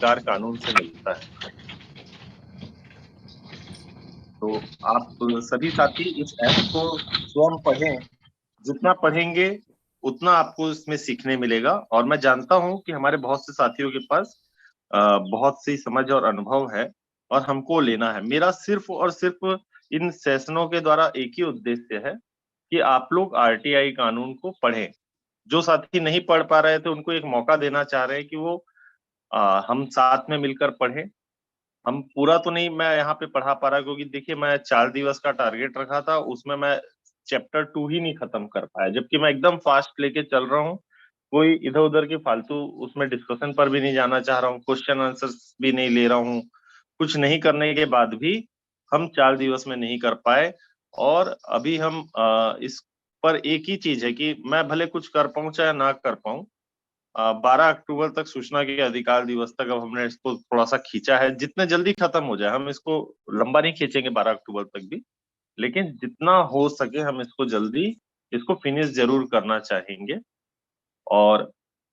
अधिकार कानून से मिलता है। तो आप सभी साथी इस ऐप को स्वयं पढ़ें। जितना पढ़ेंगे उतना आपको इसमें सीखने मिलेगा। और मैं जानता हूं कि हमारे बहुत से साथियों के पास बहुत सी समझ और अनुभव है, और हमको लेना है। मेरा सिर्फ और सिर्फ इन सेशनों के द्वारा एक ही उद्देश्य है कि आप लोग आरटीआई कानून को पढ़ें। जो साथी नहीं पढ़ पा रहे थे उनको एक मौका देना चाह रहे हैं कि वो हम साथ में मिलकर पढ़ें। हम पूरा तो नहीं मैं यहाँ पे पढ़ा पा रहा, क्योंकि देखिए मैं 4 दिवस का टारगेट रखा था, उसमें मैं चैप्टर 2 ही नहीं खत्म कर पाया, जबकि मैं एकदम फास्ट लेके चल रहा हूँ। कोई इधर उधर की फालतू उसमें डिस्कशन पर भी नहीं जाना चाह रहा हूँ, क्वेश्चन आंसर्स भी नहीं ले रहा हूँ। कुछ नहीं करने के बाद भी हम 4 दिवस में नहीं कर पाए। और अभी हम इस पर एक ही चीज है कि मैं भले कुछ कर पाऊं चाहे ना कर पाऊं, 12 अक्टूबर तक सूचना के अधिकार दिवस तक अब हमने इसको थोड़ा सा खींचा है। जितने जल्दी खत्म हो जाए, हम इसको लंबा नहीं खींचेंगे 12 अक्टूबर तक भी, लेकिन जितना हो सके हम इसको जल्दी इसको फिनिश जरूर करना चाहेंगे। और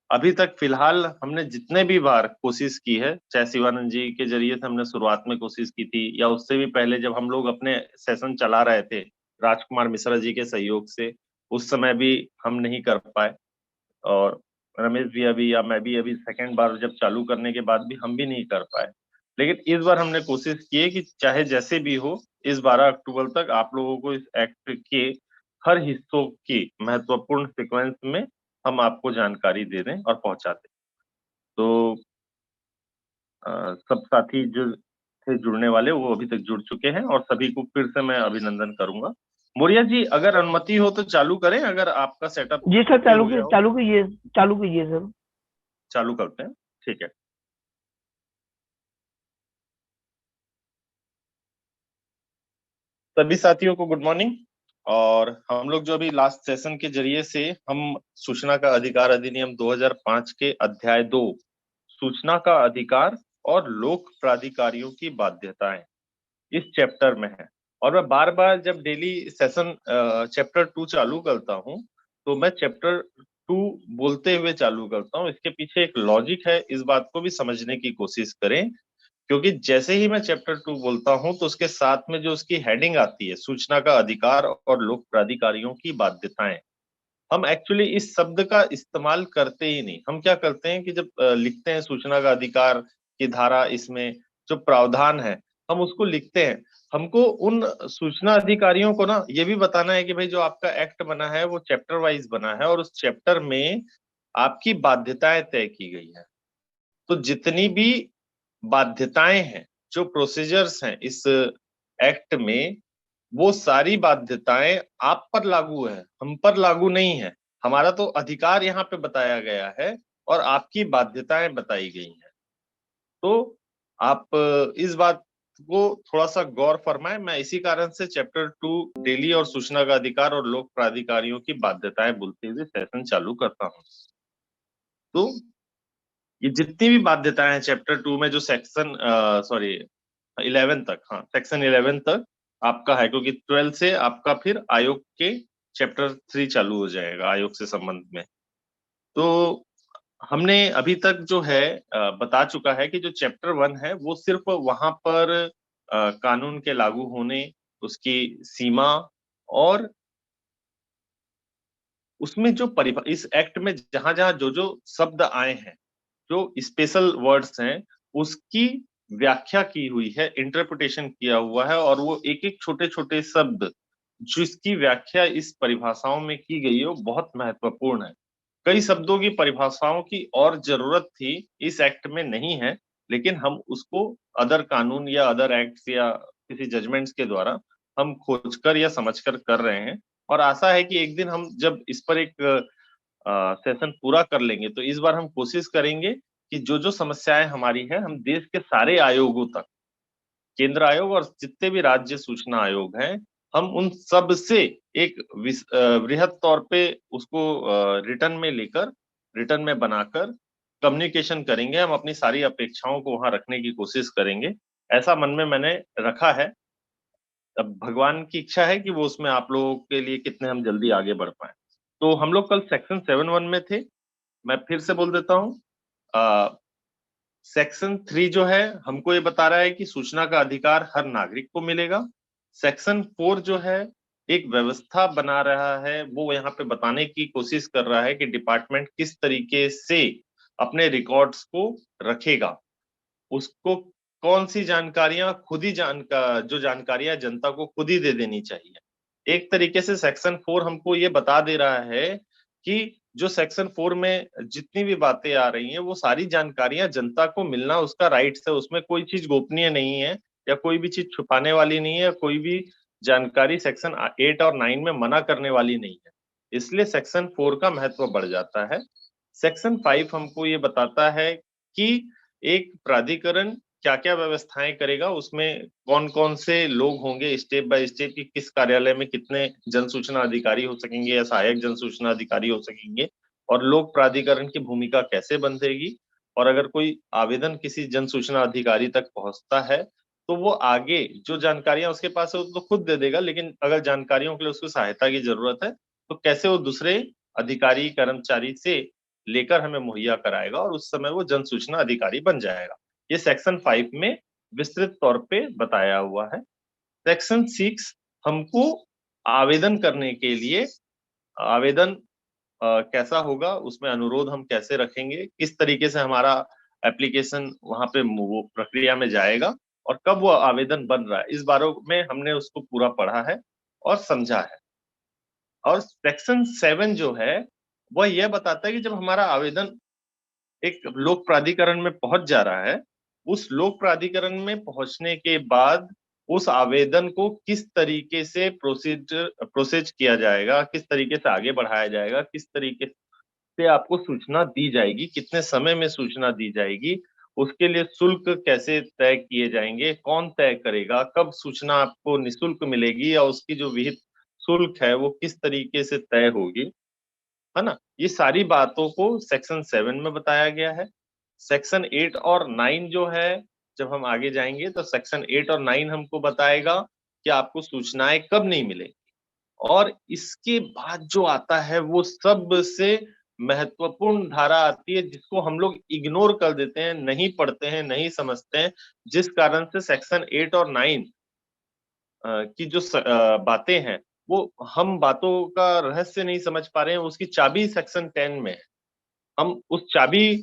अभी तक फिलहाल हमने जितने भी बार कोशिश की है, चाहे शिवानंद जी के जरिए से हमने शुरुआत में कोशिश की थी, या उससे भी पहले जब हम लोग अपने सेशन चला रहे थे राजकुमार मिश्रा जी के सहयोग से, उस समय भी हम नहीं कर पाए। और रमेश भी अभी या मैं भी अभी सेकंड बार जब चालू करने के बाद भी हम भी नहीं कर पाए। लेकिन इस बार हमने कोशिश की है कि चाहे जैसे भी हो, इस 12 अक्टूबर तक आप लोगों को इस एक्ट के हर हिस्सों की महत्वपूर्ण सीक्वेंस में हम आपको जानकारी दे दें और पहुंचा दें। तो सब साथी जो थे जुड़ने वाले वो अभी तक जुड़ चुके हैं, और सभी को फिर से मैं अभिनंदन करूंगा। मोरिया जी, अगर अनुमति हो तो चालू करें, अगर आपका सेटअप जी सर, ओके हो गया हो। चालू कीजिए सर। चालू करते हैं, ठीक है। सभी साथियों को गुड मॉर्निंग। और हम लोग जो अभी लास्ट सेशन के जरिए से हम सूचना का अधिकार अधिनियम 2005 के अध्याय 2 सूचना का अधिकार और लोक प्राधिकारियों की बाध्यताएं इस चैप्टर में है। और मैं बार बार जब डेली सेशन चैप्टर 2 चालू करता हूं, तो मैं चैप्टर 2 बोलते हुए चालू करता हूं। इसके पीछे एक लॉजिक है, इस बात को भी समझने की कोशिश करें। क्योंकि जैसे ही मैं चैप्टर 2 बोलता हूं तो उसके साथ में जो उसकी हेडिंग आती है, सूचना का अधिकार और लोक प्राधिकारियों की बाध्यताएं, हम एक्चुअली इस शब्द का इस्तेमाल करते ही नहीं। हम क्या करते हैं कि जब लिखते हैं सूचना का अधिकार की धारा, इसमें जो प्रावधान है हम उसको लिखते हैं। हमको उन सूचना अधिकारियों को ना ये भी बताना है कि भाई जो आपका एक्ट बना है वो चैप्टर वाइज बना है, और उस चैप्टर में आपकी बाध्यताएं तय की गई है। तो जितनी भी बाध्यताएं हैं, जो प्रोसीजर्स हैं इस एक्ट में, वो सारी बाध्यताएं आप पर लागू है, हम पर लागू नहीं है। हमारा तो अधिकार यहाँ पे बताया गया है और आपकी बाध्यताएं बताई गई हैं। तो आप इस बात को थोड़ा सा गौर फरमाएं। मैं इसी कारण से चैप्टर 2 डेली और सूचना का अधिकार और लोक प्राधिकारियों की बाध्यताएं बोलते हुए सेशन चालू करता हूँ। तो ये जितनी भी बाध्यताएं हैं चैप्टर 2 में, जो सेक्शन सॉरी 11 तक, हाँ सेक्शन 11 तक आपका है, क्योंकि 12 से आपका फिर आयोग के चैप्टर 3 चालू हो जाएगा आयोग से संबंध में। तो हमने अभी तक जो है बता चुका है कि जो चैप्टर 1 है वो सिर्फ वहां पर कानून के लागू होने, उसकी सीमा, और उसमें जो परिभा इस एक्ट में जहां जहां जो जो शब्द आए हैं, जो स्पेशल वर्ड्स हैं, उसकी व्याख्या की हुई है, इंटरप्रिटेशन किया हुआ है। और वो एक एक छोटे छोटे शब्द जिसकी व्याख्या इस परिभाषाओं में की गई है वो बहुत महत्वपूर्ण है। कई शब्दों की परिभाषाओं की और जरूरत थी, इस एक्ट में नहीं है, लेकिन हम उसको अदर कानून या अदर एक्ट्स या किसी जजमेंट्स के द्वारा हम खोजकर या समझकर कर रहे हैं। और आशा है कि एक दिन हम जब इस पर एक सेशन पूरा कर लेंगे, तो इस बार हम कोशिश करेंगे कि जो जो समस्याएं हमारी है हम देश के सारे आयोगों तक, केंद्र आयोग और जितने भी राज्य सूचना आयोग हैं, हम उन सब से एक वृहद तौर पे उसको रिटर्न में लेकर, रिटर्न में बनाकर कम्युनिकेशन करेंगे। हम अपनी सारी अपेक्षाओं को वहां रखने की कोशिश करेंगे, ऐसा मन में मैंने रखा है। अब भगवान की इच्छा है कि वो उसमें आप लोगों के लिए कितने हम जल्दी आगे बढ़ पाए। तो हम लोग कल सेक्शन 7(1) में थे। मैं फिर से बोल देता हूँ, सेक्शन 3 जो है हमको ये बता रहा है कि सूचना का अधिकार हर नागरिक को मिलेगा। सेक्शन 4 जो है एक व्यवस्था बना रहा है, वो यहाँ पे बताने की कोशिश कर रहा है कि डिपार्टमेंट किस तरीके से अपने रिकॉर्ड्स को रखेगा, उसको कौन सी जानकारियां खुद ही जो जानकारियां जनता को खुद ही दे देनी चाहिए। एक तरीके से सेक्शन 4 हमको ये बता दे रहा है कि जो सेक्शन 4 में जितनी भी बातें आ रही हैं वो सारी जानकारियां जनता को मिलना उसका राइट्स है, उसमें कोई चीज गोपनीय नहीं है या कोई भी चीज छुपाने वाली नहीं है, कोई भी जानकारी सेक्शन 8 और 9 में मना करने वाली नहीं है। इसलिए सेक्शन 4 का महत्व बढ़ जाता है। सेक्शन 5 हमको ये बताता है कि एक प्राधिकरण क्या क्या व्यवस्थाएं करेगा, उसमें कौन कौन से लोग होंगे, स्टेप बाय स्टेप कि किस कार्यालय में कितने जन सूचना अधिकारी हो सकेंगे या सहायक जन सूचना अधिकारी हो सकेंगे, और लोक प्राधिकरण की भूमिका कैसे बंधेगी। और अगर कोई आवेदन किसी जन सूचना अधिकारी तक पहुंचता है तो वो आगे जो जानकारियां उसके पास है वो तो खुद दे देगा, लेकिन अगर जानकारियों के लिए उसको सहायता की जरूरत है तो कैसे वो दूसरे अधिकारी कर्मचारी से लेकर हमें मुहैया कराएगा और उस समय वो जन सूचना अधिकारी बन जाएगा। ये सेक्शन 5 में विस्तृत तौर पे बताया हुआ है। सेक्शन 6 हमको आवेदन करने के लिए, आवेदन कैसा होगा, उसमें अनुरोध हम कैसे रखेंगे, किस तरीके से हमारा एप्लीकेशन वहां पे वो प्रक्रिया में जाएगा और कब वो आवेदन बन रहा है, इस बारे में हमने उसको पूरा पढ़ा है और समझा है। और सेक्शन 7 जो है वह यह बताता है कि जब हमारा आवेदन एक लोक प्राधिकरण में पहुंच जा रहा है, उस लोक प्राधिकरण में पहुंचने के बाद उस आवेदन को किस तरीके से प्रोसेज किया जाएगा, किस तरीके से आगे बढ़ाया जाएगा, किस तरीके से आपको सूचना दी जाएगी, कितने समय में सूचना दी जाएगी, उसके लिए शुल्क कैसे तय किए जाएंगे, कौन तय करेगा, कब सूचना आपको निःशुल्क मिलेगी या उसकी जो विहित शुल्क है वो किस तरीके से तय होगी, है ना। ये सारी बातों को सेक्शन 7 में बताया गया है। सेक्शन 8 और 9 जो है, जब हम आगे जाएंगे तो सेक्शन 8 और 9 हमको बताएगा कि आपको सूचनाएं कब नहीं मिलेंगी। और इसके बाद जो आता है वो सबसे महत्वपूर्ण धारा आती है जिसको हम लोग इग्नोर कर देते हैं, नहीं पढ़ते हैं, नहीं समझते हैं, जिस कारण से सेक्शन 8 और 9 की जो बातें हैं वो हम बातों का रहस्य नहीं समझ पा रहे हैं, उसकी चाबी सेक्शन 10 में है। हम उस चाबी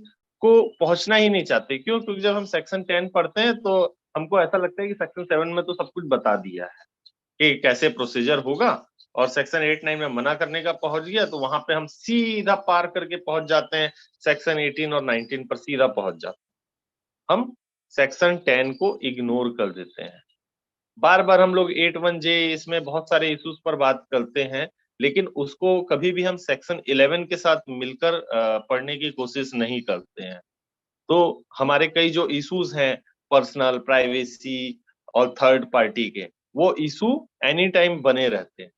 को पहुंचना ही नहीं चाहते। क्यों? क्योंकि जब हम सेक्शन 10 पढ़ते हैं तो हमको ऐसा लगता है कि सेक्शन 7 में तो सब कुछ बता दिया है कि कैसे प्रोसीजर होगा, और सेक्शन 8 9 में मना करने का पहुंच गया तो वहां पे हम सीधा पार करके पहुंच जाते हैं, सेक्शन 18 और 19 पर सीधा पहुंच जाते हैं। हम सेक्शन 10 को इग्नोर कर देते हैं। बार बार हम लोग 81J इसमें बहुत सारे इश्यूज पर बात करते हैं, लेकिन उसको कभी भी हम सेक्शन 11 के साथ मिलकर पढ़ने की कोशिश नहीं करते हैं। तो हमारे कई जो इश्यूज हैं पर्सनल प्राइवेसी और थर्ड पार्टी के, वो इशू एनी टाइम बने रहते हैं।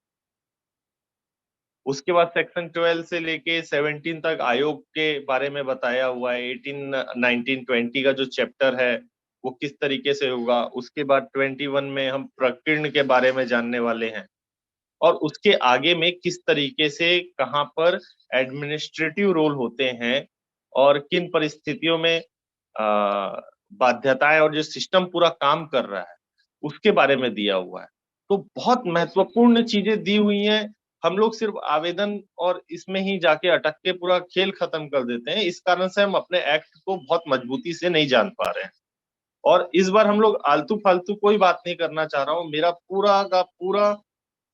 उसके बाद सेक्शन 12 से लेके 17 तक आयोग के बारे में बताया हुआ है। 18 19 20 का जो चैप्टर है वो किस तरीके से होगा। उसके बाद 21 में हम प्रकीर्ण के बारे में जानने वाले हैं, और उसके आगे में किस तरीके से कहाँ पर एडमिनिस्ट्रेटिव रोल होते हैं और किन परिस्थितियों में बाध्यताएं और जो सिस्टम पूरा काम कर रहा है उसके बारे में दिया हुआ है। तो बहुत महत्वपूर्ण चीजें दी हुई हैं। हम लोग सिर्फ आवेदन और इसमें ही जाके अटक के पूरा खेल खत्म कर देते हैं, इस कारण से हम अपने एक्ट को बहुत मजबूती से नहीं जान पा रहे हैं। और इस बार हम लोग आलतू फालतू कोई बात नहीं करना चाह रहा हूँ, मेरा पूरा का पूरा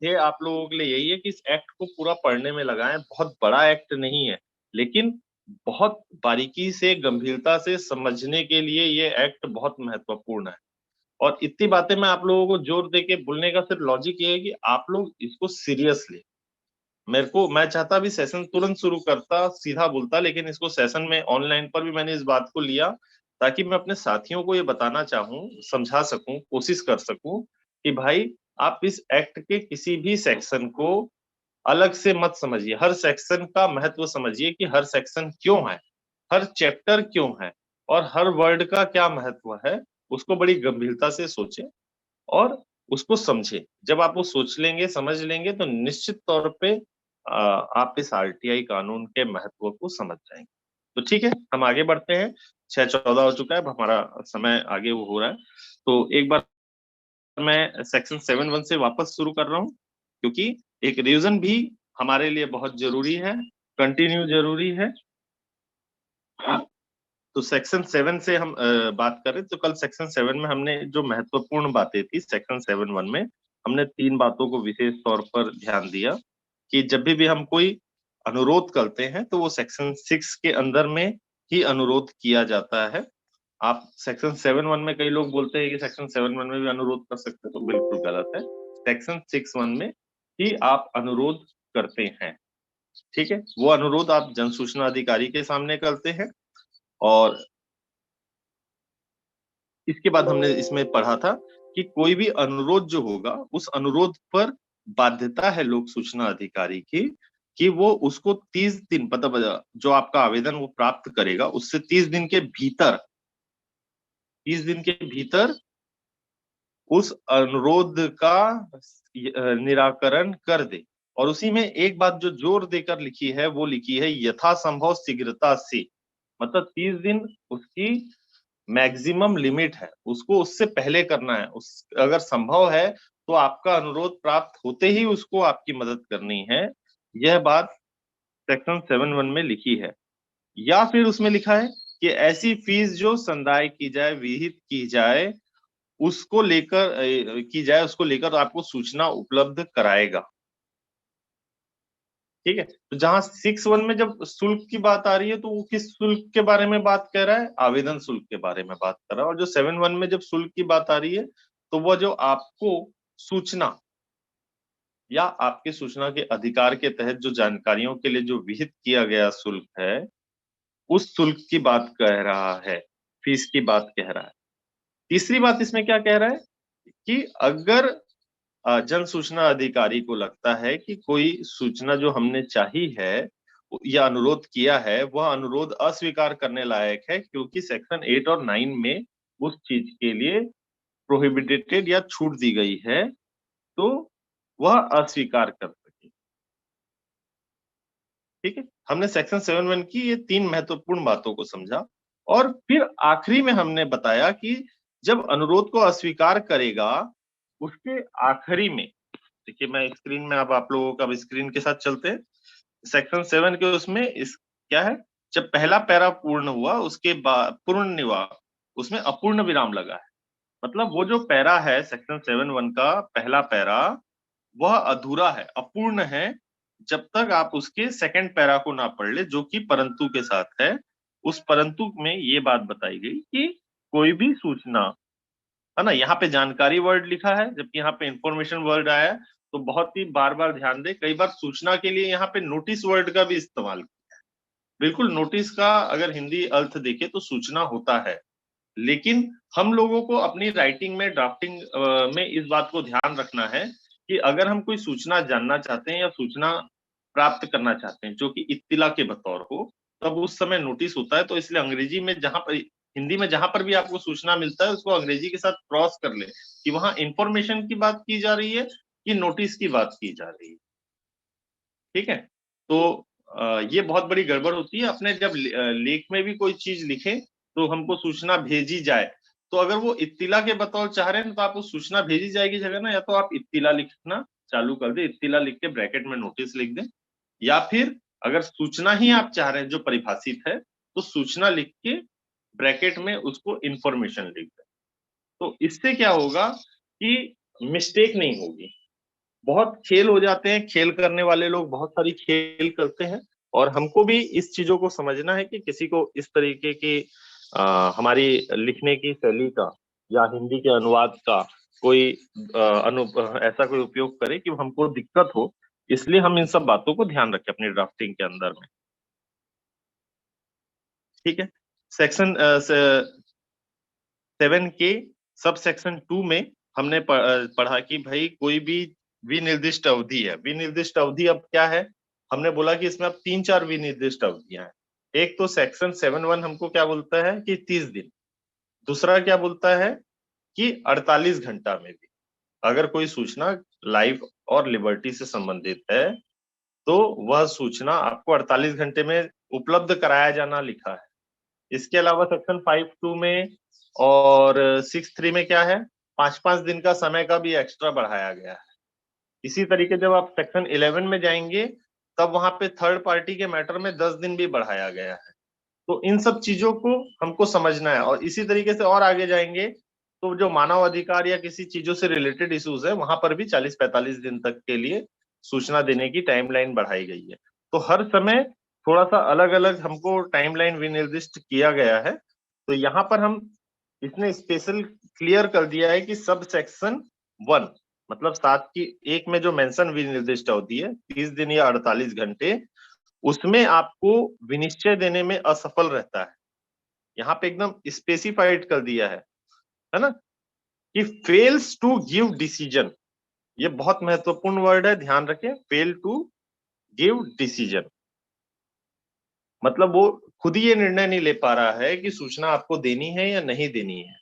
ये आप लोगों के लिए यही है कि इस एक्ट को पूरा पढ़ने में लगाएं। बहुत बड़ा एक्ट नहीं है, लेकिन बहुत बारीकी से गंभीरता से समझने के लिए ये एक्ट बहुत महत्वपूर्ण है। और इतनी बातें मैं आप लोगों को जोर देके बोलने का सिर्फ लॉजिक ये है कि आप लोग इसको सीरियस ले। मैं चाहता भी सेशन तुरंत शुरू करता, सीधा बोलता, लेकिन इसको सेशन में ऑनलाइन पर भी मैंने इस बात को लिया ताकि मैं अपने साथियों को ये बताना चाहूँ, समझा सकूं, कोशिश कर सकूं कि भाई आप इस एक्ट के किसी भी सेक्शन को अलग से मत समझिए। हर सेक्शन का महत्व समझिए कि हर सेक्शन क्यों है, हर चैप्टर क्यों है, और हर वर्ड का क्या महत्व है। उसको बड़ी गंभीरता से सोचें और उसको समझे। जब आप वो सोच लेंगे, समझ लेंगे, तो निश्चित तौर पे आप इस आरटीआई कानून के महत्व को समझ जाएंगे। तो ठीक है, हम आगे बढ़ते हैं। 6:14 हो चुका है, अब हमारा समय आगे वो हो रहा है। तो एक बार मैं सेक्शन 7.1 से वापस शुरू कर रहा हूँ, क्योंकि एक रिवीजन भी हमारे लिए बहुत जरूरी है, कंटिन्यू जरूरी है। तो सेक्शन 7 से हम बात करें तो कल सेक्शन 7 में हमने जो महत्वपूर्ण बातें थी, सेक्शन 7.1 में हमने 3 बातों को विशेष तौर पर ध्यान दिया कि जब भी हम कोई अनुरोध करते हैं तो वो सेक्शन 6 के अंदर में ही अनुरोध किया जाता है। आप सेक्शन 7.1 में, कई लोग बोलते हैं कि सेक्शन 7.1 में भी अनुरोध कर सकते हैं, तो बिल्कुल गलत है। सेक्शन 6.1 में ही आप अनुरोध करते हैं, ठीक है। वो अनुरोध आप जन सूचना अधिकारी के सामने करते हैं, और इसके बाद हमने इसमें पढ़ा था कि कोई भी अनुरोध जो होगा, उस अनुरोध पर बाध्यता है लोक सूचना अधिकारी की कि वो उसको 30 दिन, मतलब जो आपका आवेदन वो प्राप्त करेगा उससे 30 दिन के भीतर, 30 दिन के भीतर उस अनुरोध का निराकरण कर दे। और उसी में एक बात जो जोर देकर लिखी है, वो लिखी है यथासंभव शीघ्रता से, मतलब 30 दिन उसकी मैक्सिमम लिमिट है, उसको उससे पहले करना है। उस अगर संभव है तो आपका अनुरोध प्राप्त होते ही उसको आपकी मदद करनी है। यह बात सेक्शन 7.1 में लिखी है। या फिर उसमें लिखा है कि ऐसी फीस जो संदाय की जाए, विहित की जाए, उसको लेकर की जाए, उसको लेकर आपको सूचना उपलब्ध कराएगा, ठीक है। तो जहां 6.1 में जब शुल्क की बात आ रही है तो वो किस शुल्क के बारे में बात कर रहा है? आवेदन शुल्क के बारे में बात कर रहा है। और जो 7.1 में जब शुल्क की बात आ रही है तो वह जो आपको सूचना या आपके सूचना के अधिकार के तहत जो जानकारियों के लिए जो विहित किया गया शुल्क है, उस शुल्क की बात कह रहा है, फीस की बात कह रहा है। तीसरी बात इसमें क्या कह रहा है कि अगर जन सूचना अधिकारी को लगता है कि कोई सूचना जो हमने चाही है या अनुरोध किया है, वह अनुरोध अस्वीकार करने लायक है क्योंकि सेक्शन 8 और 9 में उस चीज के लिए प्रोहिबिटेड या छूट दी गई है, तो वह अस्वीकार कर सके, ठीक है। हमने सेक्शन 7.1 की ये 3 महत्वपूर्ण बातों को समझा, और फिर आखिरी में हमने बताया कि जब अनुरोध को अस्वीकार करेगा, उसके आखिरी में, देखिए मैं स्क्रीन में, अब आप लोगों का अब स्क्रीन के साथ चलते हैं। सेक्शन 7 के उसमें इस क्या है, जब पहला पैरा पूर्ण हुआ उसके बाद पूर्ण निवाह, उसमें अपूर्ण विराम लगा है, मतलब वो जो पैरा है सेक्शन 7.1 का पहला पैरा, वह अधूरा है, अपूर्ण है, जब तक आप उसके सेकंड पैरा को ना पढ़ ले, जो कि परंतु के साथ है। उस परंतु में ये बात बताई गई कि कोई भी सूचना, है ना, यहाँ पे जानकारी वर्ड लिखा है जबकि यहाँ पे इंफॉर्मेशन वर्ड आया है, तो बहुत ही बार बार ध्यान दे, कई बार सूचना के लिए यहाँ पे नोटिस वर्ड का भी इस्तेमाल किया है। बिल्कुल नोटिस का अगर हिंदी अर्थ देखे तो सूचना होता है, लेकिन हम लोगों को अपनी राइटिंग में, ड्राफ्टिंग में इस बात को ध्यान रखना है कि अगर हम कोई सूचना जानना चाहते हैं या सूचना प्राप्त करना चाहते हैं जो कि इत्तिला के बतौर हो, तब उस समय नोटिस होता है। तो इसलिए अंग्रेजी में जहां पर, हिंदी में जहां पर भी आपको सूचना मिलता है उसको अंग्रेजी के साथ क्रॉस कर ले कि वहां इंफॉर्मेशन की बात की जा रही है कि नोटिस की बात की जा रही है, ठीक है। तो ये बहुत बड़ी गड़बड़ होती है। अपने जब लेख में भी कोई चीज लिखे तो हमको सूचना भेजी जाए, तो अगर वो इत्तिला के बतौर चाह रहे हैं तो आप उस सूचना भेजी जाएगी जगह ना, या तो आप इत्तिला लिखना चालू कर दे, इत्तिला लिख के ब्रैकेट में नोटिस लिख दें, या फिर अगर सूचना ही आप चाह रहे हैं जो परिभाषित है, तो सूचना लिख के ब्रैकेट में उसको इंफॉर्मेशन लिख दें। तो इससे क्या होगा कि मिस्टेक नहीं होगी। बहुत खेल हो जाते हैं, खेल करने वाले लोग बहुत सारी खेल करते हैं, और हमको भी इस चीजों को समझना है कि किसी को इस तरीके की हमारी लिखने की शैली का या हिंदी के अनुवाद का कोई ऐसा कोई उपयोग करे कि हमको दिक्कत हो, इसलिए हम इन सब बातों को ध्यान रखें अपनी ड्राफ्टिंग के अंदर में, ठीक है। सेक्शन 7 के सब सेक्शन 2 में हमने पढ़ा कि भाई कोई भी विनिर्दिष्ट अवधि है। विनिर्दिष्ट अवधि अब क्या है, हमने बोला कि इसमें अब 3-4 विनिर्दिष्ट अवधियां हैं। एक तो सेक्शन 7.1 हमको क्या बोलता है कि 30 दिन, दूसरा क्या बोलता है कि 48 घंटा में भी अगर कोई सूचना लाइफ और लिबर्टी से संबंधित है तो वह सूचना आपको 48 घंटे में उपलब्ध कराया जाना लिखा है, इसके अलावा सेक्शन 5(2) में और 6(3) में क्या है, 5-5 दिन का समय का भी एक्स्ट्रा बढ़ाया गया है। इसी तरीके जब आप सेक्शन 11 में जाएंगे तब वहां पे थर्ड पार्टी के मैटर में 10 दिन भी बढ़ाया गया है। तो इन सब चीजों को हमको समझना है, और इसी तरीके से और आगे जाएंगे तो जो मानव अधिकार या किसी चीजों से रिलेटेड इश्यूज है वहां पर भी 40-45 दिन तक के लिए सूचना देने की टाइमलाइन बढ़ाई गई है। तो हर समय थोड़ा सा अलग अलग हमको टाइमलाइन विनिर्दिष्ट किया गया है। तो यहाँ पर हम इसने स्पेशल क्लियर कर दिया है कि सब सेक्शन 1 मतलब 7 की 1 में जो मेंशन विनिर्दिष्ट होती है 30 दिन या 48 घंटे, उसमें आपको विनिश्चय देने में असफल रहता है। यहाँ पे एकदम स्पेसिफाइड कर दिया है ना, कि फेल्स टू गिव डिसीजन। ये बहुत महत्वपूर्ण वर्ड है, ध्यान रखें, फेल टू गिव डिसीजन। मतलब वो खुद ही ये निर्णय नहीं ले पा रहा है कि सूचना आपको देनी है या नहीं देनी है।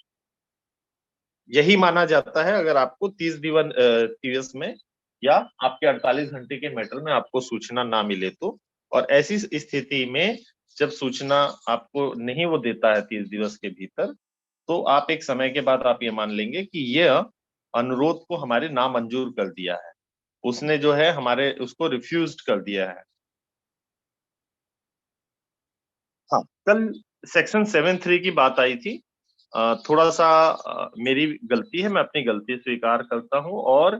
यही माना जाता है अगर आपको 30 दिवस में या आपके 48 घंटे के मैटर में आपको सूचना ना मिले तो। और ऐसी स्थिति में जब सूचना आपको नहीं वो देता है 30 दिवस के भीतर, तो आप एक समय के बाद आप ये मान लेंगे कि यह अनुरोध को हमारे नामंजूर कर दिया है, उसने जो है हमारे उसको रिफ्यूज्ड कर दिया है। हाँ, कल सेक्शन 7(3) की बात आई थी। थोड़ा सा मेरी गलती है, मैं अपनी गलती स्वीकार करता हूँ, और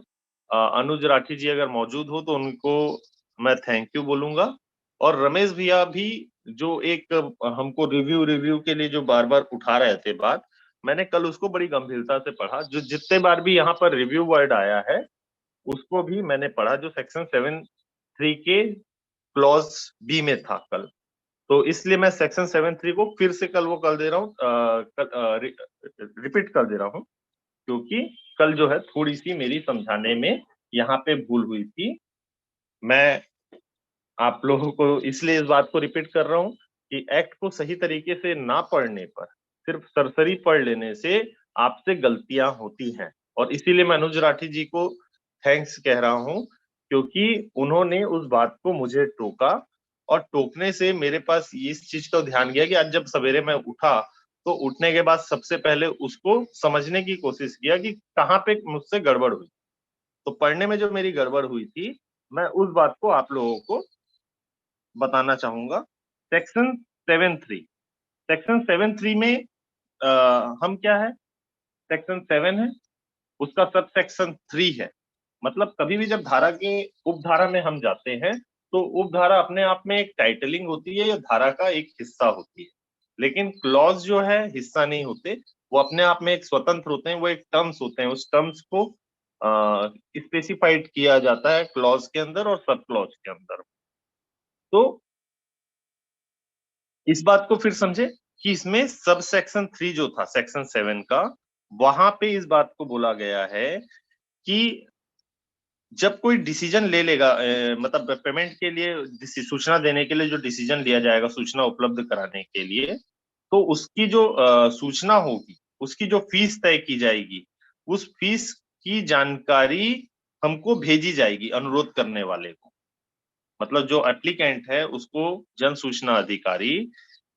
अनुज राठी जी अगर मौजूद हो तो उनको मैं थैंक यू बोलूंगा। और रमेश भैया भी जो एक हमको रिव्यू रिव्यू के लिए जो बार बार उठा रहे थे बात, मैंने कल उसको बड़ी गंभीरता से पढ़ा। जो जितने बार भी यहाँ पर रिव्यू वर्ड आया है उसको भी मैंने पढ़ा, जो सेक्शन 7(3) के क्लॉज बी में था कल। तो इसलिए मैं सेक्शन 7(3) को फिर से कल वो कर दे रहा हूँ, रिपीट कर दे रहा हूँ, क्योंकि कल जो है थोड़ी सी मेरी समझाने में यहाँ पे भूल हुई थी। मैं आप लोगों को इसलिए इस बात को रिपीट कर रहा हूँ कि एक्ट को सही तरीके से ना पढ़ने पर, सिर्फ सरसरी पढ़ लेने से आपसे गलतियां होती हैं। और इसीलिए मैं अनुज राठी जी को थैंक्स कह रहा हूँ, क्योंकि उन्होंने उस बात को मुझे टोका, और टोकने से मेरे पास इस चीज का ध्यान गया कि आज जब सवेरे मैं उठा तो उठने के बाद सबसे पहले उसको समझने की कोशिश किया कि कहाँ पे मुझसे गड़बड़ हुई। तो पढ़ने में जो मेरी गड़बड़ हुई थी, मैं उस बात को आप लोगों को बताना चाहूंगा। सेक्शन 7(3), सेक्शन 7(3) में हम क्या है, सेक्शन 7 है, उसका सब सेक्शन 3 है। मतलब कभी भी जब धारा के उपधारा में हम जाते हैं तो उपधारा अपने आप में एक टाइटलिंग होती है या धारा का एक हिस्सा होती है, लेकिन क्लॉज जो है हिस्सा नहीं होते, वो अपने आप में एक स्वतंत्र होते हैं, वो एक टर्म्स होते हैं। उस टर्म्स को स्पेसिफाइड किया जाता है क्लॉज के अंदर और सब क्लॉज के अंदर। तो इस बात को फिर समझे कि इसमें सब सेक्शन 3 जो था सेक्शन 7 का, वहां पे इस बात को बोला गया है कि जब कोई डिसीजन ले लेगा, मतलब पेमेंट के लिए सूचना देने के लिए जो डिसीजन लिया जाएगा सूचना उपलब्ध कराने के लिए, तो उसकी जो सूचना होगी, उसकी जो फीस तय की जाएगी, उस फीस की जानकारी हमको भेजी जाएगी अनुरोध करने वाले को। मतलब जो एप्लीकेंट है उसको जन सूचना अधिकारी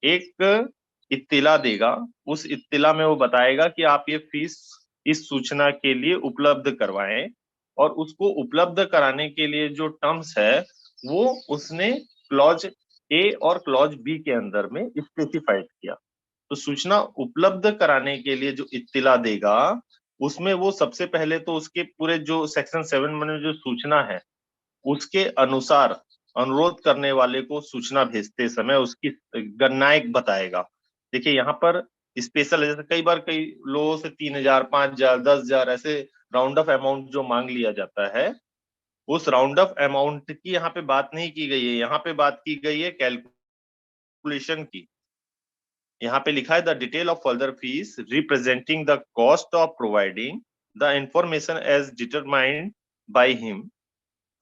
एक इत्तिला देगा, उस इत्तिला में वो बताएगा कि आप ये फीस इस सूचना के लिए उपलब्ध करवाएं, और उसको उपलब्ध कराने के लिए जो टर्म्स है वो उसने क्लॉज ए और क्लॉज बी के अंदर में स्पेसिफाइड किया। तो सूचना उपलब्ध कराने के लिए जो इत्तिला देगा उसमें वो सबसे पहले तो उसके पूरे जो सेक्शन 7 में जो सूचना है उसके अनुसार अनुरोध करने वाले को सूचना भेजते समय उसकी गणनाएं बताएगा। देखिए यहाँ पर स्पेशल है, जैसे कई बार कई लोगों से 3,000, 5,000, 10,000 ऐसे राउंड ऑफ अमाउंट जो मांग लिया जाता है, उस राउंड ऑफ अमाउंट की यहाँ पे बात नहीं की गई है, यहाँ पे बात की गई है कैलकुलेशन की। यहाँ पे लिखा है the detail of further fees representing the cost of providing the information as determined by him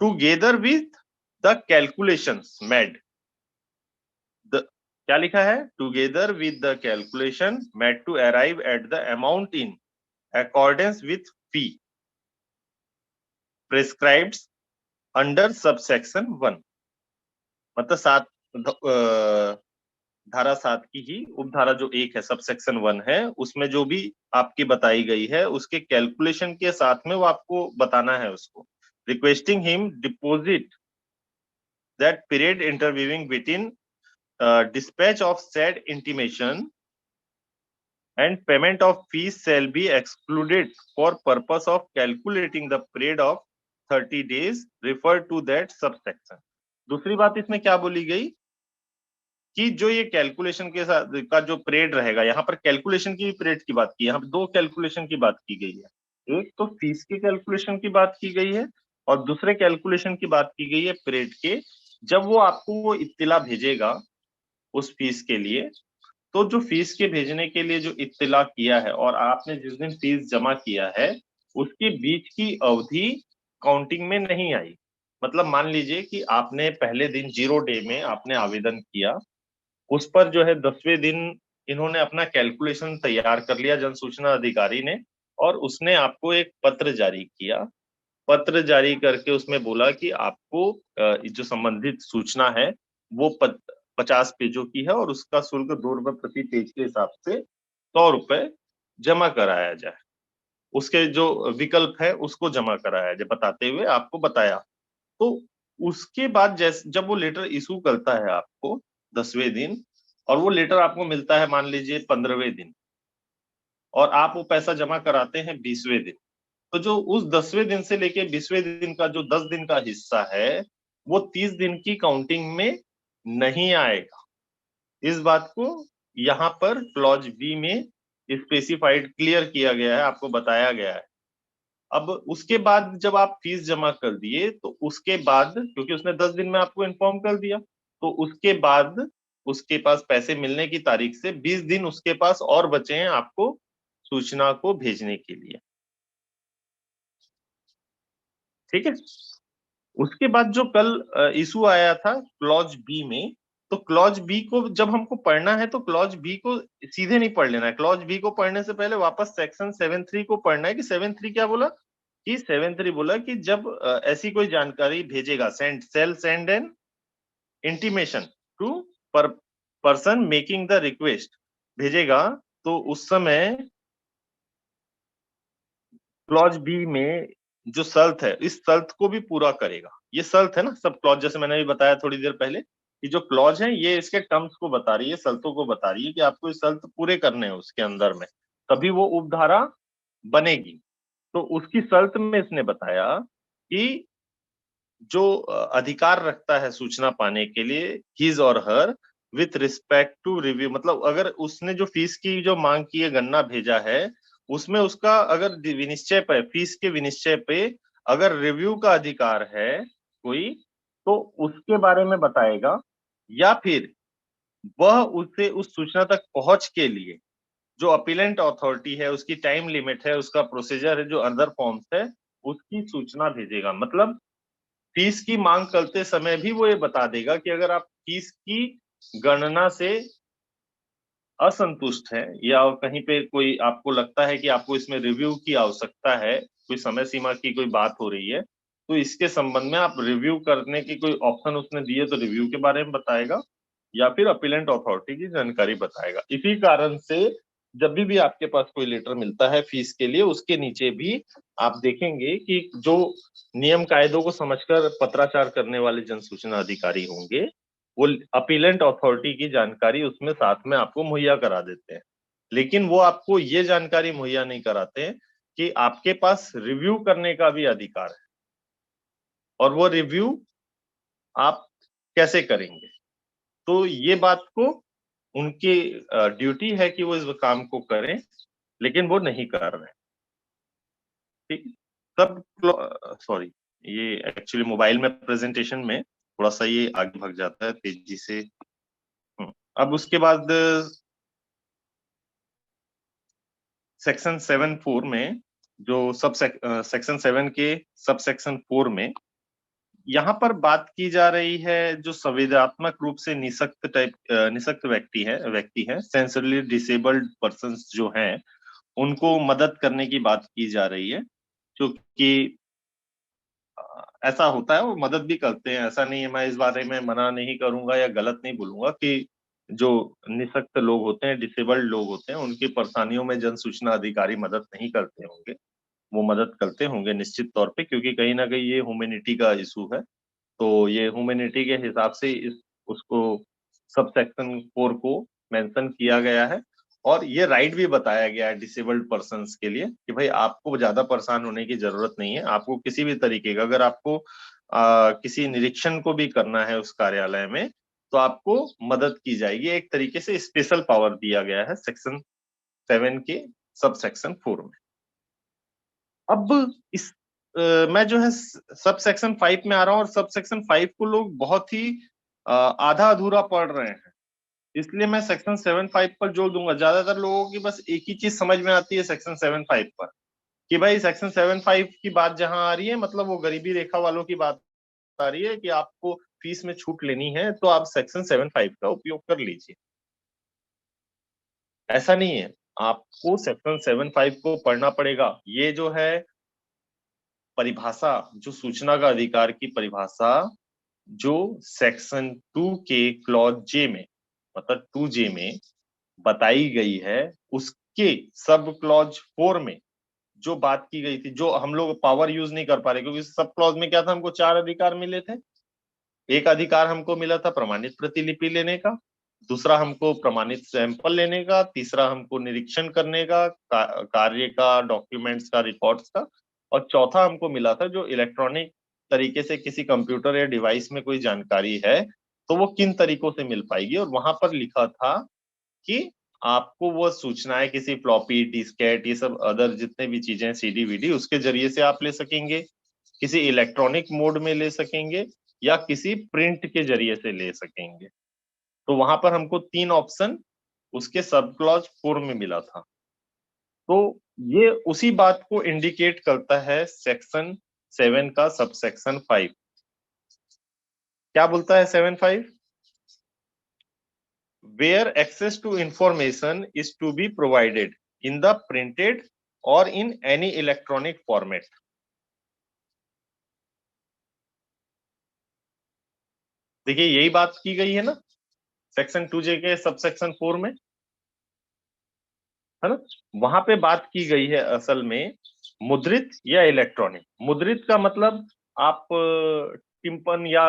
together with the calculations made. क्या लिखा है, together with the calculation made to arrive at the amount in accordance with fee prescribed under subsection 1। मतलब धारा 7 की ही उपधारा जो 1 है, sub section 1 है, उसमें जो भी आपकी बताई गई है उसके कैलकुलेशन के साथ में वो आपको बताना है उसको। Requesting him deposit that period interviewing between dispatch of said intimation and payment of fees shall be excluded for purpose of calculating the period of 30 days referred to that subsection। दूसरी बात इसमें क्या बोली गई कि जो ये कैलकुलेशन के साथ का जो पीरियड रहेगा, यहाँ पर कैलकुलेशन की पीरियड की बात की, यहाँ पर दो कैलकुलेशन की बात की गई है। एक तो फीस के कैलकुलेशन की बात की गई है और दूसरे कैलकुलेशन की बात की गई है पीरियड के। जब वो आपको वो इत्तिला भेजेगा उस फीस के लिए, तो जो फीस के भेजने के लिए जो इत्तिला किया है और आपने जिस दिन फीस जमा किया है उसके बीच की अवधि काउंटिंग में नहीं आई। मतलब मान लीजिए कि आपने पहले दिन 0 डे में आपने आवेदन किया, उस पर जो है 10वें दिन इन्होंने अपना कैलकुलेशन तैयार कर लिया जन सूचना अधिकारी ने, और उसने आपको एक पत्र जारी किया। पत्र जारी करके उसमें बोला कि आपको जो संबंधित सूचना है वो 50 पेजों की है और उसका शुल्क 2 रुपए प्रति पेज के हिसाब से 100 रुपए जमा कराया जाए। उसके जो विकल्प है उसको जमा कराया जाए बताते हुए आपको बताया। तो उसके बाद जैसे जब वो लेटर इशू करता है आपको 10वें दिन, और वो लेटर आपको मिलता है मान लीजिए 15वें दिन, और आप वो पैसा जमा कराते हैं 20वें दिन, तो जो उस 10वें दिन से लेके 20वें दिन का जो 10 दिन का हिस्सा है वो 30 दिन की काउंटिंग में नहीं आएगा। इस बात को यहाँ पर क्लॉज बी में स्पेसिफाइड क्लियर किया गया है, आपको बताया गया है। अब उसके बाद जब आप फीस जमा कर दिए तो उसके बाद, क्योंकि उसने 10 दिन में आपको इन्फॉर्म कर दिया, तो उसके बाद उसके पास पैसे मिलने की तारीख से 20 दिन उसके पास और बचे हैं आपको सूचना को भेजने के लिए। ठीक है। उसके बाद जो कल इशू आया था क्लॉज बी में, तो क्लॉज बी को जब हमको पढ़ना है तो क्लॉज बी को सीधे नहीं पढ़ लेना है। क्लॉज बी को पढ़ने से पहले वापस सेक्शन 7(3) को पढ़ना है कि 7(3) क्या बोला, कि 7(3) बोला कि जब ऐसी कोई जानकारी भेजेगा, send an intimation to person making the request, भेजेगा, तो उस समय क्लॉज बी में जो शर्त है इस शर्त को भी पूरा करेगा। ये शर्त है ना, सब क्लॉज जैसे मैंने भी बताया थोड़ी देर पहले कि जो क्लॉज है ये इसके टर्म्स को बता रही है, शर्तों को बता रही है कि आपको ये शर्त पूरे करने हैं उसके अंदर में, तभी वो उपधारा बनेगी। तो उसकी शर्त में इसने बताया कि जो अधिकार रखता है सूचना पाने के लिए हिज और her with respect to review, मतलब अगर उसने जो फीस की जो मांग की है गन्ना भेजा है उसमें उसका अगर विनिश्चय पे, फीस के विनिश्चय पे अगर रिव्यू का अधिकार है कोई, तो उसके बारे में बताएगा, या फिर वह उसे उस सूचना तक पहुंच के लिए जो अपीलेंट अथॉरिटी है उसकी टाइम लिमिट है, उसका प्रोसीजर है, जो अदर फॉर्म्स है, उसकी सूचना भेजेगा। मतलब फीस की मांग करते समय भी वो ये बता देगा कि अगर आप फीस की गणना से असंतुष्ट हैं या कहीं पे कोई आपको लगता है कि आपको इसमें रिव्यू की आवश्यकता है, कोई समय सीमा की कोई बात हो रही है, तो इसके संबंध में आप रिव्यू करने की कोई ऑप्शन उसने दिए तो रिव्यू के बारे में बताएगा, या फिर अपीलेंट अथॉरिटी की जानकारी बताएगा। इसी कारण से जब भी आपके पास कोई लेटर मिलता है फीस के लिए, उसके नीचे भी आप देखेंगे कि जो नियम कायदों को समझकर पत्राचार करने वाले जन सूचना अधिकारी होंगे वो अपीलेंट अथॉरिटी की जानकारी उसमें साथ में आपको मुहैया करा देते हैं। लेकिन वो आपको ये जानकारी मुहैया नहीं कराते हैं कि आपके पास रिव्यू करने का भी अधिकार है, और वो रिव्यू आप कैसे करेंगे। तो ये बात को उनकी ड्यूटी है कि वो इस काम को करें, लेकिन वो नहीं कर रहे। ठीक। सब सॉरी, ये एक्चुअली मोबाइल में प्रेजेंटेशन में थोड़ा सा ये आगे भाग जाता है तेजी से। अब उसके बाद सेक्शन 7(4) में जो सेक्शन 7 के सब सेक्शन 4 में यहाँ पर बात की जा रही है जो संवेदनात्मक रूप से निशक्त व्यक्ति है सेंसरली डिसेबल्ड पर्संस जो हैं उनको मदद करने की बात की जा रही है, क्योंकि ऐसा होता है वो मदद भी करते हैं। ऐसा नहीं है, मैं इस बारे में मना नहीं करूंगा या गलत नहीं बोलूंगा कि जो निःशक्त लोग होते हैं, डिसेबल्ड लोग होते हैं, उनकी परेशानियों में जन सूचना अधिकारी मदद नहीं करते होंगे। वो मदद करते होंगे निश्चित तौर पे, क्योंकि कहीं ना कहीं ये ह्यूमैनिटी का इशू है। तो ये ह्यूमैनिटी के हिसाब से इस उसको सब सेक्शन 4 को मेंशन किया गया है। और ये राइट भी बताया गया है डिसेबल्ड पर्सन्स के लिए कि भाई आपको ज्यादा परेशान होने की जरूरत नहीं है। आपको किसी भी तरीके का, अगर आपको किसी निरीक्षण को भी करना है उस कार्यालय में, तो आपको मदद की जाएगी। एक तरीके से स्पेशल पावर दिया गया है सेक्शन 7 के सब सेक्शन 4 में। अब इस मैं जो है सब सेक्शन 5 में आ रहा हूँ, और सब सेक्शन 5 को लोग बहुत ही आधा अधूरा पढ़ रहे हैं। इसलिए मैं सेक्शन 7-5 पर जोर दूंगा। ज्यादातर लोगों की बस एक ही चीज समझ में आती है सेक्शन 7-5 पर, कि भाई सेक्शन 7-5 की बात जहां आ रही है, मतलब वो गरीबी रेखा वालों की बात आ रही है कि आपको फीस में छूट लेनी है तो आप सेक्शन 7-5 का उपयोग कर लीजिए। ऐसा नहीं है, आपको सेक्शन 7-5 को पढ़ना पड़ेगा। ये जो है परिभाषा, जो सूचना का अधिकार की परिभाषा, जो सेक्शन 2 के क्लॉज जे में, मतलब 2J में बताई गई है, उसके सब क्लॉज 4 में जो बात की गई थी, जो हम लोग पावर यूज नहीं कर पा रहे, क्योंकि सब क्लॉज में क्या था, हमको 4 अधिकार मिले थे। एक अधिकार हमको मिला था प्रमाणित प्रतिलिपि लेने का, दूसरा हमको प्रमाणित सैंपल लेने का, तीसरा हमको निरीक्षण करने का, कार्य का, डॉक्यूमेंट्स का, रिकॉर्ड्स का, और चौथा हमको मिला था जो इलेक्ट्रॉनिक तरीके से किसी कंप्यूटर या डिवाइस में कोई जानकारी है तो वो किन तरीकों से मिल पाएगी। और वहां पर लिखा था कि आपको वो सूचनाएं किसी फ्लॉपी, डिस्केट, ये सब अदर जितने भी चीजें, सीडी वीडी, उसके जरिए से आप ले सकेंगे, किसी इलेक्ट्रॉनिक मोड में ले सकेंगे, या किसी प्रिंट के जरिए से ले सकेंगे। तो वहां पर हमको 3 ऑप्शन उसके सब क्लॉज 4 में मिला था। तो ये उसी बात को इंडिकेट करता है सेक्शन 7 का सब सेक्शन 5। क्या बोलता है 7-5? where access to information is to be provided in the printed or in any electronic format। देखिए यही बात की गई है ना सेक्शन 2J के सब सेक्शन 4 में, है ना। वहां पे बात की गई है असल में मुद्रित या इलेक्ट्रॉनिक। मुद्रित का मतलब आप टिम्पन या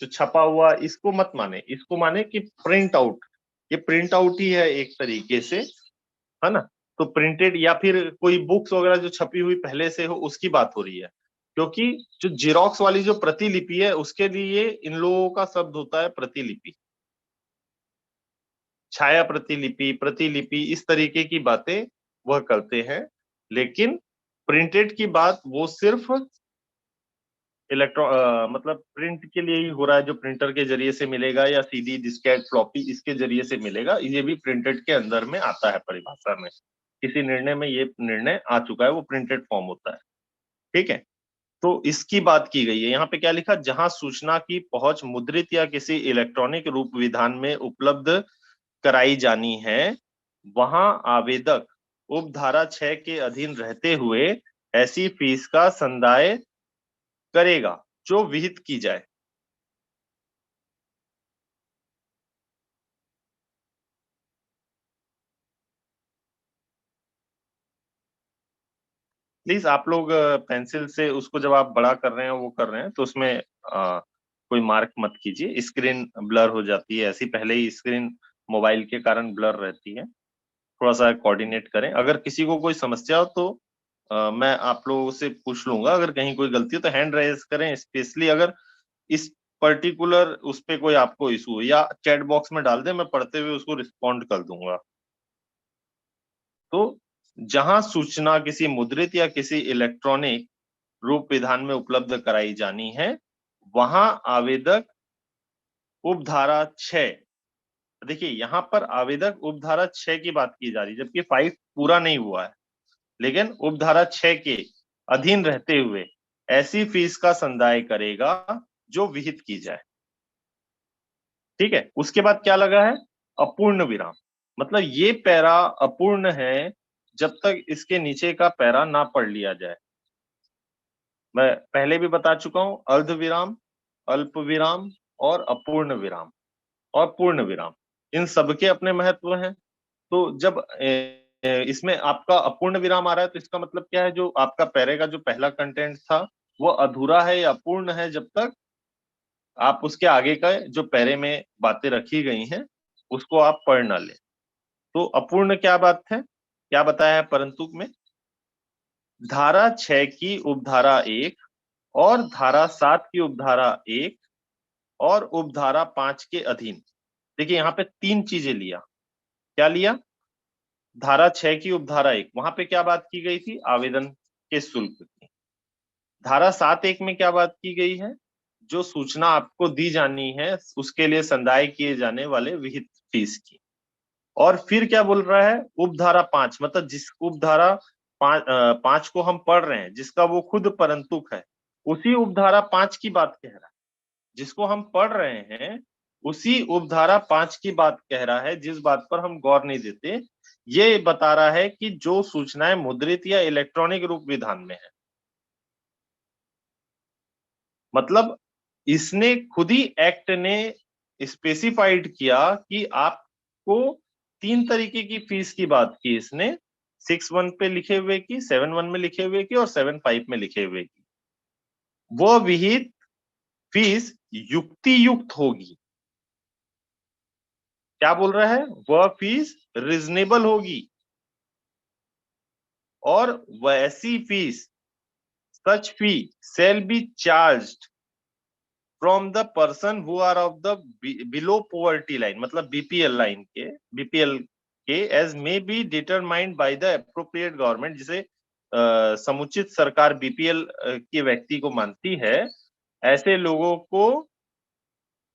जो छपा हुआ, इसको मत माने, इसको माने कि प्रिंट आउट। ये प्रिंट आउट ही है एक तरीके से, है ना। तो प्रिंटेड या फिर कोई बुक्स वगैरह जो छपी हुई पहले से हो, उसकी बात हो रही है। क्योंकि जो जीरोक्स वाली जो प्रतिलिपि है, उसके लिए इन लोगों का शब्द होता है प्रतिलिपि, छाया प्रतिलिपि, प्रतिलिपि, इस तरीके की बातें वह करते हैं। लेकिन प्रिंटेड की बात वो सिर्फ मतलब प्रिंट के लिए ही हो रहा है, जो प्रिंटर के जरिए से मिलेगा, या सीडी, डिस्केट, फ्लॉपी, इसके जरिए से मिलेगा। ये भी प्रिंटेड के अंदर में आता है परिभाषा में। किसी निर्णय में ये निर्णय आ चुका है, वो प्रिंटेड फॉर्म होता है। ठीक है। तो इसकी बात की गई है। यहाँ पे क्या लिखा, जहां सूचना की पहुंच मुद्रित या किसी इलेक्ट्रॉनिक रूप विधान में उपलब्ध कराई जानी है, वहां आवेदक उपधारा 6 के अधीन रहते हुए ऐसी फीस का संदाय करेगा जो विहित की जाए। प्लीज आप लोग पेंसिल से उसको, जब आप बड़ा कर रहे हैं, वो कर रहे हैं, तो उसमें कोई मार्क मत कीजिए। स्क्रीन ब्लर हो जाती है ऐसी, पहले ही स्क्रीन मोबाइल के कारण ब्लर रहती है। थोड़ा सा कोऑर्डिनेट करें। अगर किसी को कोई समस्या हो तो मैं आप लोगों से पूछ लूंगा। अगर कहीं कोई गलती हो तो हैंड रेज करें, स्पेशली अगर इस पर्टिकुलर उस पे कोई आपको इशू हो, या चैट बॉक्स में डाल दें, मैं पढ़ते हुए उसको रिस्पॉन्ड कर दूंगा। तो जहां सूचना किसी मुद्रित या किसी इलेक्ट्रॉनिक रूप विधान में उपलब्ध कराई जानी है, वहां आवेदक उपधारा 6, देखिए यहां पर आवेदक उपधारा 6 की बात की जा रही है, जबकि 5 पूरा नहीं हुआ है। लेकिन उपधारा 6 के अधीन रहते हुए ऐसी फीस का संदाय करेगा जो विहित की जाए। ठीक है। उसके बाद क्या लगा है, अपूर्ण विराम। मतलब ये पैरा अपूर्ण है जब तक इसके नीचे का पैरा ना पढ़ लिया जाए। मैं पहले भी बता चुका हूं, अर्ध विराम, अल्प विराम और अपूर्ण विराम और पूर्ण विराम। इन सबके अपने महत्व हैं। तो जब इसमें आपका अपूर्ण विराम आ रहा है तो इसका मतलब क्या है, जो आपका पैरे का जो पहला कंटेंट था वो अधूरा है या अपूर्ण है जब तक आप उसके आगे का जो पैरे में बातें रखी गई हैं उसको आप पढ़ ना ले। तो अपूर्ण क्या बात है, क्या बताया है परंतु में, धारा 6 की उपधारा 1 और धारा 7 की उपधारा 1 और उपधारा 5 के अधीन। देखिए यहाँ पे तीन चीजें लिया। क्या लिया? धारा 6 की उपधारा 1, वहां पे क्या बात की गई थी? आवेदन के शुल्क की। धारा 7(1) में क्या बात की गई है? जो सूचना आपको दी जानी है उसके लिए संदाय किए जाने वाले विहित फीस की। और फिर क्या बोल रहा है? उपधारा 5, मतलब जिस उपधारा 5 को हम पढ़ रहे हैं जिसका वो खुद परंतुक है, उसी उपधारा 5 की बात कह रहा है। जिसको हम पढ़ रहे हैं उसी उपधारा 5 की बात कह रहा है, जिस बात पर हम गौर नहीं देते। ये बता रहा है कि जो सूचनाएं मुद्रित या इलेक्ट्रॉनिक रूप विधान में है, मतलब इसने खुद ही एक्ट ने स्पेसिफाइड किया कि आपको तीन तरीके की फीस की बात की इसने, 6(1) पे लिखे हुए की, 7(1) में लिखे हुए की और 7(5) में लिखे हुए की। वो विहित फीस युक्ति युक्त होगी। क्या बोल रहा है? वह फीस रिजनेबल होगी और वैसी fees, such fee shall be charged from the person who are of the below poverty line, मतलब बीपीएल लाइन के, बीपीएल के, as may be determined by the appropriate government, जिसे समुचित सरकार बीपीएल के व्यक्ति को मानती है, ऐसे लोगों को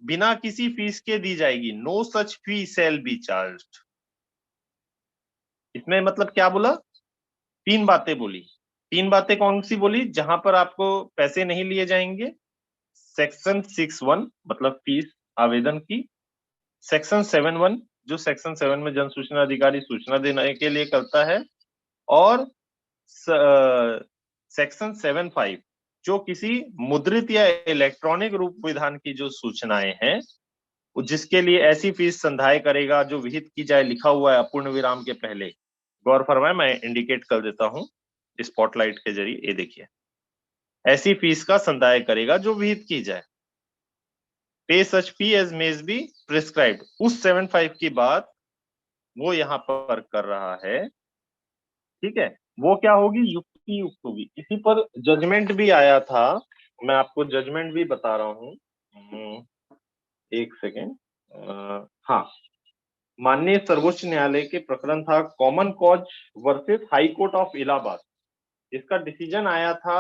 बिना किसी फीस के दी जाएगी। No such fee shall be charged. इसमें मतलब क्या बोला? तीन बातें बोली। तीन बातें कौन सी बोली जहां पर आपको पैसे नहीं लिए जाएंगे? सेक्शन 6(1) मतलब फीस आवेदन की, सेक्शन 7(1) जो सेक्शन 7 में जन सूचना अधिकारी सूचना देने के लिए करता है, और सेक्शन 7(5) जो किसी मुद्रित या इलेक्ट्रॉनिक रूप विधान की जो सूचनाएं हैं जिसके लिए ऐसी फीस संधाय करेगा जो विहित की जाए, लिखा हुआ है अपूर्ण विराम के पहले। गौर फरमाए, मैं इंडिकेट कर देता हूं स्पॉटलाइट के जरिए, ये देखिए, ऐसी फीस का संदाय करेगा जो विहित की जाए। पे सच फी एज मेज बी प्रिस्क्राइब्ड, उस 7(5) की बात वो यहां पर कर रहा है। ठीक है, वो क्या होगी? युक्ति युक्त होगी। इसी पर जजमेंट भी आया था, मैं आपको जजमेंट भी बता रहा हूँ। एक सेकेंड। हाँ, माननीय सर्वोच्च न्यायालय के प्रकरण था common cause versus high court of Allahabad. इसका डिसीजन आया था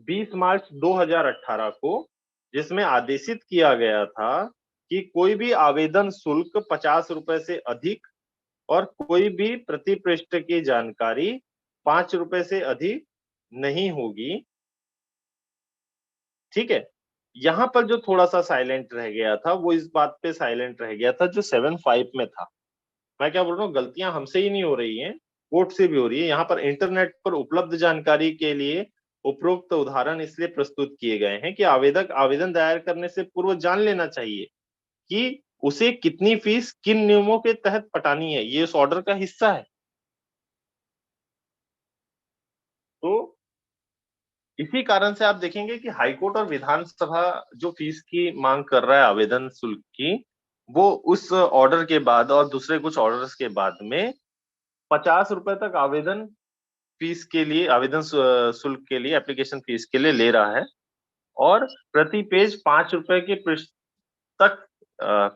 20 मार्च 2018 को, जिसमें आदेशित किया गया था कि कोई भी आवेदन शुल्क 50 रुपए से अधिक और कोई भी प्रति पृष्ठ की जानकारी 5 रुपए से अधिक नहीं होगी। ठीक है, यहां पर जो थोड़ा सा साइलेंट रह गया था वो इस बात पे साइलेंट रह गया था जो 7(5) में था। मैं क्या बोल रहा हूँ, गलतियां हमसे ही नहीं हो रही हैं, कोर्ट से भी हो रही है। यहाँ पर इंटरनेट पर उपलब्ध जानकारी के लिए उपरोक्त उदाहरण इसलिए प्रस्तुत किए गए हैं कि आवेदक आवेदन दायर करने से पूर्व जान लेना चाहिए कि उसे कितनी फीस किन नियमों के तहत पटानी है। ये इस ऑर्डर का हिस्सा है। तो इसी कारण से आप देखेंगे कि हाईकोर्ट और विधानसभा जो फीस की मांग कर रहा है आवेदन शुल्क की, वो उस ऑर्डर के बाद और दूसरे कुछ ऑर्डर्स के बाद में 50 रुपए तक आवेदन फीस के लिए, आवेदन शुल्क के लिए, एप्लीकेशन फीस के लिए ले रहा है, और प्रति पेज 5 रुपए के पृष्ठ तक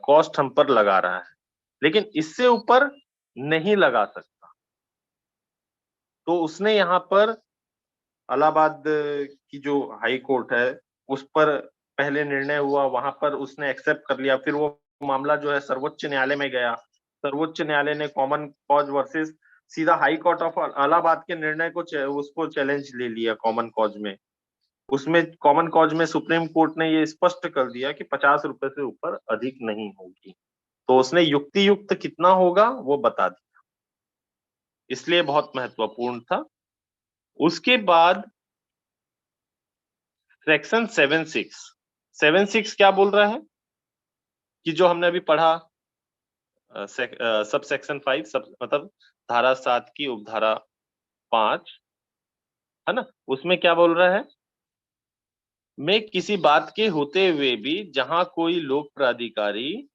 कॉस्ट हम पर लगा रहा है, लेकिन इससे ऊपर नहीं लगा सकता। तो उसने यहाँ पर इलाहाबाद की जो हाई कोर्ट है उस पर पहले निर्णय हुआ, वहां पर उसने एक्सेप्ट कर लिया। फिर वो मामला जो है सर्वोच्च न्यायालय में गया, सर्वोच्च न्यायालय ने कॉमन कॉज वर्सेस सीधा हाई कोर्ट ऑफ इलाहाबाद के निर्णय को उसको चैलेंज ले लिया कॉमन कॉज में। उसमें कॉमन कॉज में सुप्रीम कोर्ट ने ये स्पष्ट कर दिया कि 50 रुपए से ऊपर अधिक नहीं होगी। तो उसने युक्ति युक्त कितना होगा वो बता दिया, इसलिए बहुत महत्वपूर्ण था। उसके बाद सेक्शन 7(6) क्या बोल रहा है कि जो हमने अभी पढ़ा, सब सेक्शन 5 सब मतलब धारा 7 की उपधारा 5 है ना, उसमें क्या बोल रहा है, में किसी बात के होते हुए भी जहां कोई लोक प्राधिकारी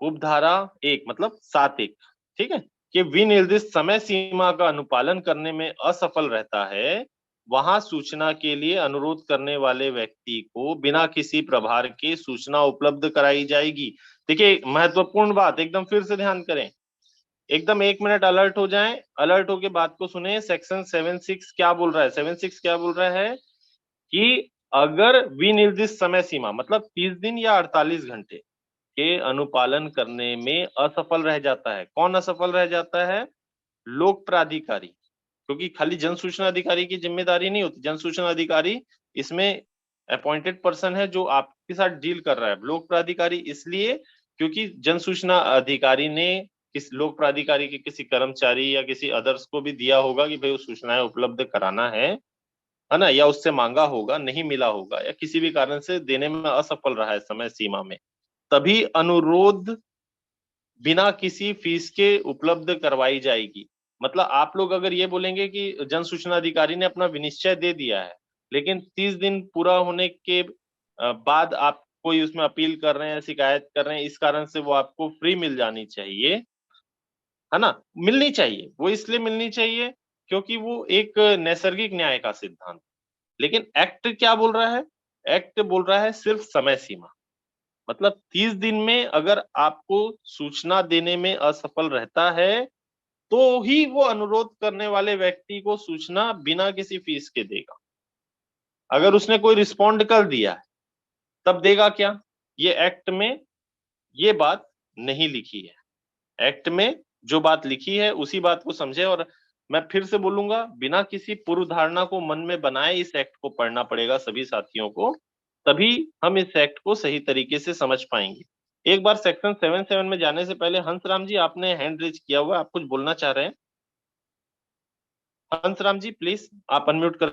उपधारा 1 मतलब 7(1), ठीक है, कि विनिर्दिष्ट समय सीमा का अनुपालन करने में असफल रहता है, वहां सूचना के लिए अनुरोध करने वाले व्यक्ति को बिना किसी प्रभार के सूचना उपलब्ध कराई जाएगी। देखिए महत्वपूर्ण बात, एकदम फिर से ध्यान करें, एकदम 1 मिनट अलर्ट हो जाएं, अलर्ट होके बात को सुने। सेक्शन 7(6) क्या बोल रहा है, 7(6) क्या बोल रहा है कि अगर विनिर्दिष्ट समय सीमा मतलब 30 दिन या 48 घंटे के अनुपालन करने में असफल रह जाता है, कौन असफल रह जाता है, लोक प्राधिकारी, क्योंकि खाली जन सूचना अधिकारी की जिम्मेदारी नहीं होती, जन सूचना अधिकारी इसमें अपॉइंटेड पर्सन है जो आपके साथ डील कर रहा है। लोक प्राधिकारी इसलिए क्योंकि जन सूचना अधिकारी ने किस लोक प्राधिकारी के किसी कर्मचारी या किसी अदर्स को भी दिया होगा कि भाई वो सूचनाएं उपलब्ध कराना है ना, या उससे मांगा होगा, नहीं मिला होगा, या किसी भी कारण से देने में असफल रहा है समय सीमा में, तभी अनुरोध बिना किसी फीस के उपलब्ध करवाई जाएगी। मतलब आप लोग अगर ये बोलेंगे कि जन सूचना अधिकारी ने अपना विनिश्चय दे दिया है, लेकिन 30 दिन पूरा होने के बाद आप कोई उसमें अपील कर रहे हैं, शिकायत कर रहे हैं, इस कारण से वो आपको फ्री मिल जानी चाहिए, है ना, मिलनी चाहिए, वो इसलिए मिलनी चाहिए क्योंकि वो एक नैसर्गिक न्याय का सिद्धांत। लेकिन एक्ट क्या बोल रहा है, एक्ट बोल रहा है सिर्फ समय सीमा, मतलब 30 दिन में अगर आपको सूचना देने में असफल रहता है तो ही वो अनुरोध करने वाले व्यक्ति को सूचना बिना किसी फीस के देगा। अगर उसने कोई रिस्पॉन्ड कर दिया है तब देगा क्या, ये एक्ट में ये बात नहीं लिखी है। एक्ट में जो बात लिखी है उसी बात को समझे, और मैं फिर से बोलूंगा, बिना किसी पूर्व धारणा को मन में बनाए इस एक्ट को पढ़ना पड़ेगा सभी साथियों को, तभी हम इस एक्ट को सही तरीके से समझ पाएंगे। एक बार सेक्शन 7(7) में जाने से पहले हंसराम जी आपने हैंड रेज किया हुआ, आप कुछ बोलना चाह रहे हैं? हंसराम जी प्लीज आप अनम्यूट कर